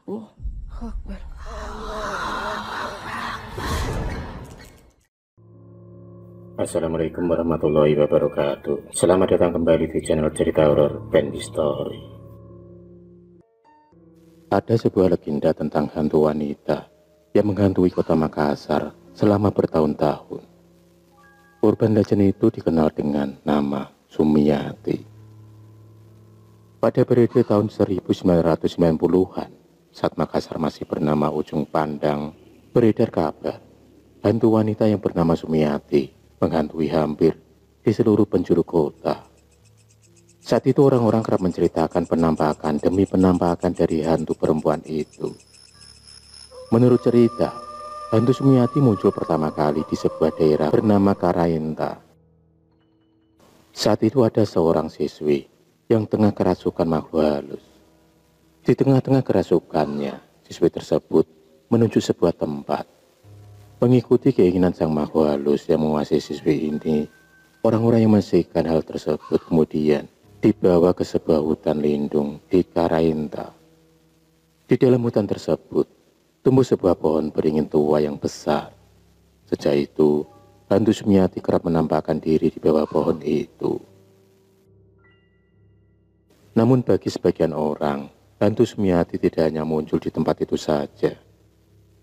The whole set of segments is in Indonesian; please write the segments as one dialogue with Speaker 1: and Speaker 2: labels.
Speaker 1: Oh, Akbar.
Speaker 2: Assalamualaikum warahmatullahi wabarakatuh. Selamat datang kembali di channel cerita horor Bendy Story. Ada sebuah legenda tentang hantu wanita yang menghantui kota Makassar selama bertahun-tahun. Urban legend itu dikenal dengan nama Sumiati. Pada periode tahun 1990-an, saat Makassar masih bernama Ujung Pandang, beredar kabar hantu wanita yang bernama Sumiati menghantui hampir di seluruh penjuru kota. Saat itu orang-orang kerap menceritakan penampakan demi penampakan dari hantu perempuan itu. Menurut cerita, hantu Sumiati muncul pertama kali di sebuah daerah bernama Karaenta. Saat itu ada seorang siswi yang tengah kerasukan makhluk halus. Di tengah-tengah kerasukannya, siswi tersebut menuju sebuah tempat. Mengikuti keinginan sang makhluk halus yang menguasai siswi ini, orang-orang yang menyaksikan hal tersebut kemudian dibawa ke sebuah hutan lindung di Karaenta. Di dalam hutan tersebut, tumbuh sebuah pohon beringin tua yang besar. Sejak itu, hantu Sumiati kerap menampakkan diri di bawah pohon itu. Namun bagi sebagian orang, hantu Sumiati tidak hanya muncul di tempat itu saja.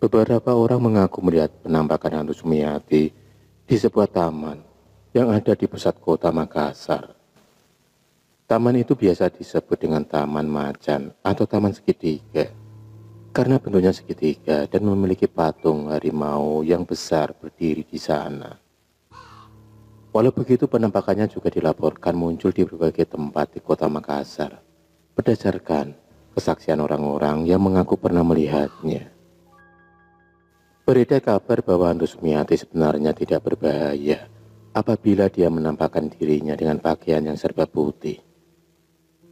Speaker 2: Beberapa orang mengaku melihat penampakan hantu Sumiati di sebuah taman yang ada di pusat kota Makassar. Taman itu biasa disebut dengan Taman Macan atau Taman Segitiga karena bentuknya segitiga dan memiliki patung harimau yang besar berdiri di sana. Walau begitu, penampakannya juga dilaporkan muncul di berbagai tempat di kota Makassar berdasarkan kesaksian orang-orang yang mengaku pernah melihatnya. Beredar kabar bahwa hantu Sumiati sebenarnya tidak berbahaya apabila dia menampakkan dirinya dengan pakaian yang serba putih.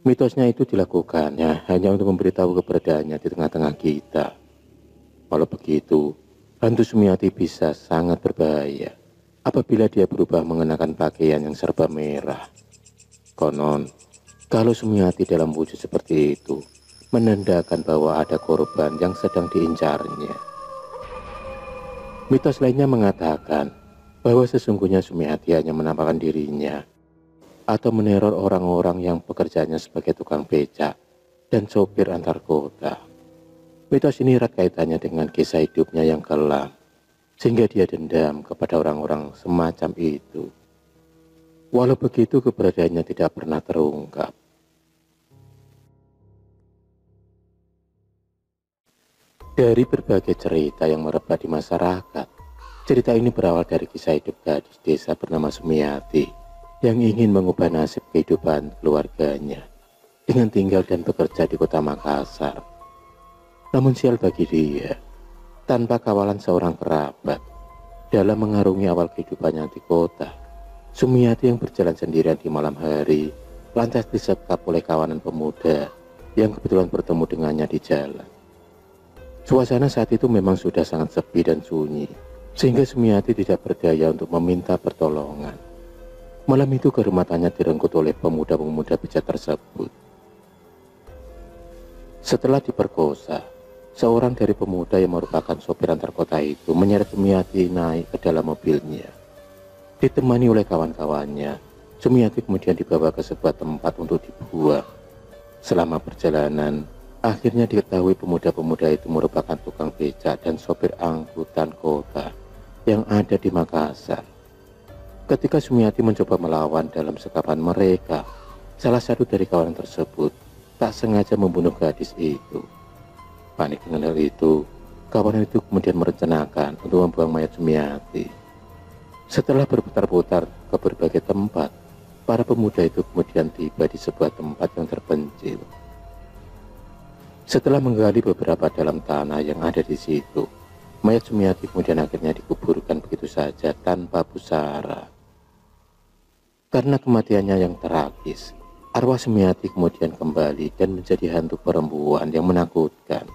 Speaker 2: Mitosnya itu dilakukannya hanya untuk memberitahu keberadaannya di tengah-tengah kita. Walau begitu, hantu Sumiati bisa sangat berbahaya apabila dia berubah mengenakan pakaian yang serba merah. Konon, kalau Sumiati dalam wujud seperti itu, menandakan bahwa ada korban yang sedang diincarnya. Mitos lainnya mengatakan bahwa sesungguhnya Sumiati hanya menampakkan dirinya atau meneror orang-orang yang pekerjaannya sebagai tukang becak dan sopir antar kota. Mitos ini erat kaitannya dengan kisah hidupnya yang kelam, sehingga dia dendam kepada orang-orang semacam itu. Walau begitu, keberadaannya tidak pernah terungkap. Dari berbagai cerita yang merebak di masyarakat, cerita ini berawal dari kisah hidup gadis desa bernama Sumiati yang ingin mengubah nasib kehidupan keluarganya dengan tinggal dan bekerja di kota Makassar. Namun sial bagi dia, tanpa kawalan seorang kerabat, dalam mengarungi awal kehidupannya di kota, Sumiati yang berjalan sendirian di malam hari lantas disekap oleh kawanan pemuda yang kebetulan bertemu dengannya di jalan. Suasana saat itu memang sudah sangat sepi dan sunyi, sehingga Sumiati tidak berdaya untuk meminta pertolongan. Malam itu kehormatannya direnggut oleh pemuda-pemuda bejat tersebut. Setelah diperkosa, seorang dari pemuda yang merupakan sopir antar kota itu menyeret Sumiati naik ke dalam mobilnya. Ditemani oleh kawan-kawannya, Sumiati kemudian dibawa ke sebuah tempat untuk dibuang. Selama perjalanan, akhirnya diketahui pemuda-pemuda itu merupakan tukang becak dan sopir angkutan kota yang ada di Makassar. Ketika Sumiati mencoba melawan dalam sekapan mereka, salah satu dari kawan tersebut tak sengaja membunuh gadis itu. Panik dengan hal itu, kawan itu kemudian merencanakan untuk membuang mayat Sumiati. Setelah berputar-putar ke berbagai tempat, para pemuda itu kemudian tiba di sebuah tempat yang terpencil. Setelah menggali beberapa dalam tanah yang ada di situ, mayat Sumiati kemudian akhirnya dikuburkan begitu saja tanpa pusara. Karena kematiannya yang tragis, arwah Sumiati kemudian kembali dan menjadi hantu perempuan yang menakutkan,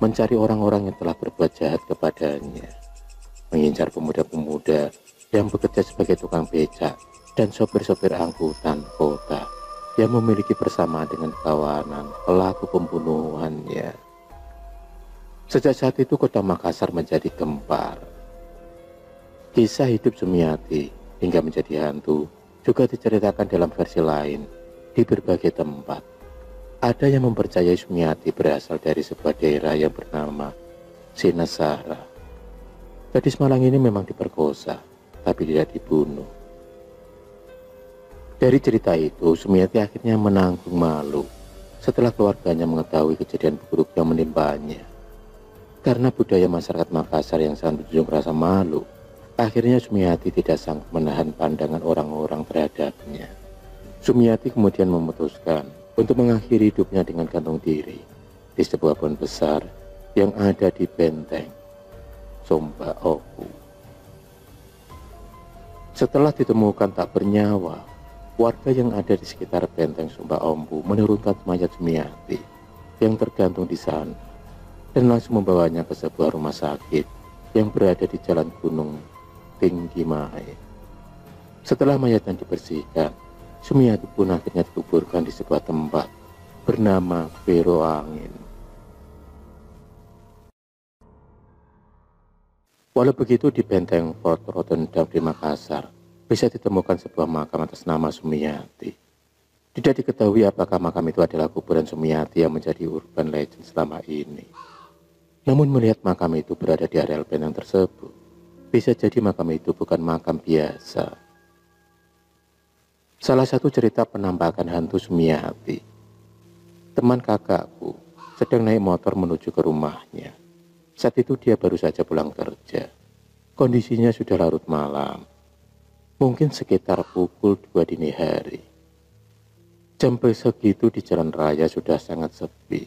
Speaker 2: mencari orang-orang yang telah berbuat jahat kepadanya, mengincar pemuda-pemuda yang bekerja sebagai tukang becak dan sopir-sopir angkutan kota yang memiliki persamaan dengan kawanan pelaku pembunuhannya. Sejak saat itu kota Makassar menjadi gempar. Kisah hidup Sumiati hingga menjadi hantu juga diceritakan dalam versi lain di berbagai tempat. Ada yang mempercayai Sumiati berasal dari sebuah daerah yang bernama Sinasara. Gadis Malang ini memang diperkosa, tapi tidak dibunuh. Dari cerita itu, Sumiati akhirnya menanggung malu setelah keluarganya mengetahui kejadian buruk yang menimpanya. Karena budaya masyarakat Makassar yang sangat menjunjung rasa malu, akhirnya Sumiati tidak sanggup menahan pandangan orang-orang terhadapnya. Sumiati kemudian memutuskan untuk mengakhiri hidupnya dengan gantung diri di sebuah pohon besar yang ada di benteng Sumba Oku. Setelah ditemukan tak bernyawa, warga yang ada di sekitar benteng Sumba Oku menurunkan mayat Sumiati yang tergantung di sana dan langsung membawanya ke sebuah rumah sakit yang berada di Jalan Gunung Tinggi Mae. Setelah mayatnya dibersihkan, Sumiati pun akhirnya dikuburkan di sebuah tempat bernama Bero Angin. Walau begitu, di benteng Fort Rotterdam di Makassar bisa ditemukan sebuah makam atas nama Sumiati. Tidak diketahui apakah makam itu adalah kuburan Sumiati yang menjadi urban legend selama ini. Namun melihat makam itu berada di areal benteng tersebut, bisa jadi makam itu bukan makam biasa. Salah satu cerita penampakan hantu Sumiati. Teman kakakku sedang naik motor menuju ke rumahnya. Saat itu dia baru saja pulang kerja. Kondisinya sudah larut malam. Mungkin sekitar pukul 2 dini hari. Jam segitu di jalan raya sudah sangat sepi.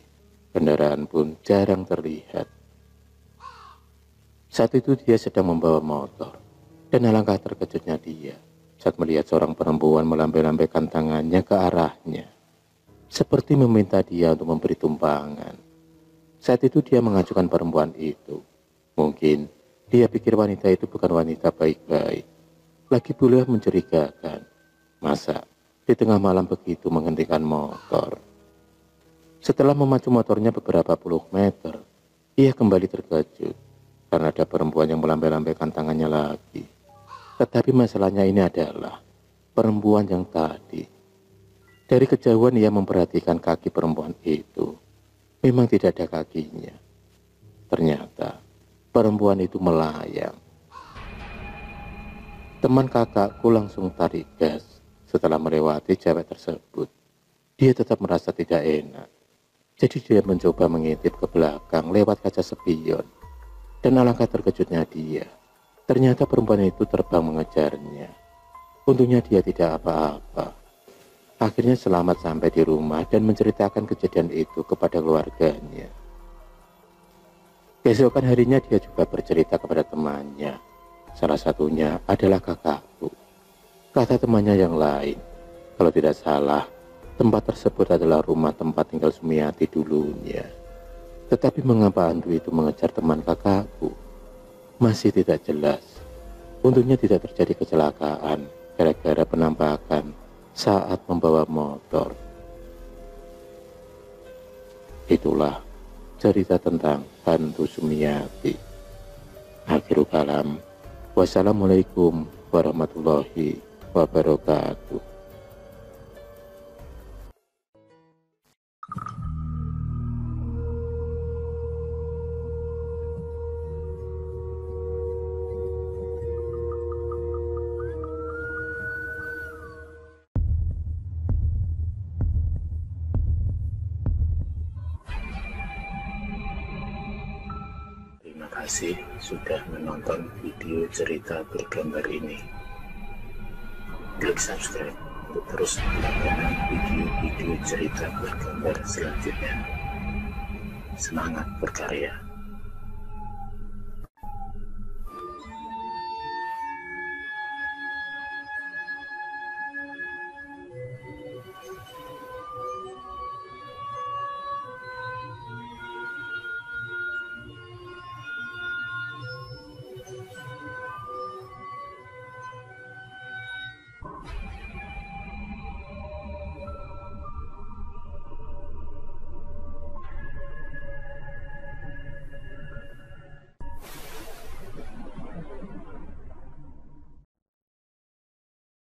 Speaker 2: Kendaraan pun jarang terlihat. Saat itu dia sedang membawa motor. Dan alangkah terkejutnya dia saat melihat seorang perempuan melambai-lambaikan tangannya ke arahnya, seperti meminta dia untuk memberi tumpangan. Saat itu dia mengajukan perempuan itu. Mungkin dia pikir wanita itu bukan wanita baik-baik. Lagi pula mencurigakan. Masa di tengah malam begitu menghentikan motor? Setelah memacu motornya beberapa puluh meter, ia kembali terkejut karena ada perempuan yang melambai-lambaikan tangannya lagi. Tetapi masalahnya ini adalah perempuan yang tadi. Dari kejauhan ia memperhatikan kaki perempuan itu. Memang tidak ada kakinya. Ternyata perempuan itu melayang. Teman kakakku langsung tarik gas. Setelah melewati cewek tersebut, dia tetap merasa tidak enak. Jadi dia mencoba mengintip ke belakang lewat kaca spion. Dan alangkah terkejutnya dia, ternyata perempuan itu terbang mengejarnya. Untungnya dia tidak apa-apa. Akhirnya selamat sampai di rumah dan menceritakan kejadian itu kepada keluarganya. Keesokan harinya dia juga bercerita kepada temannya. Salah satunya adalah kakakku. Kata temannya yang lain, kalau tidak salah, tempat tersebut adalah rumah tempat tinggal Sumiati dulunya. Tetapi mengapa hantu itu mengejar teman kakakku? Masih tidak jelas. Untungnya tidak terjadi kecelakaan gara-gara penampakan saat membawa motor. Itulah cerita tentang hantu Sumiati. Akhirul kalam. Wassalamualaikum warahmatullahi wabarakatuh. Terima kasih sudah menonton video cerita bergambar ini. Klik subscribe untuk terus mendapatkan video-video cerita bergambar selanjutnya. Semangat berkarya.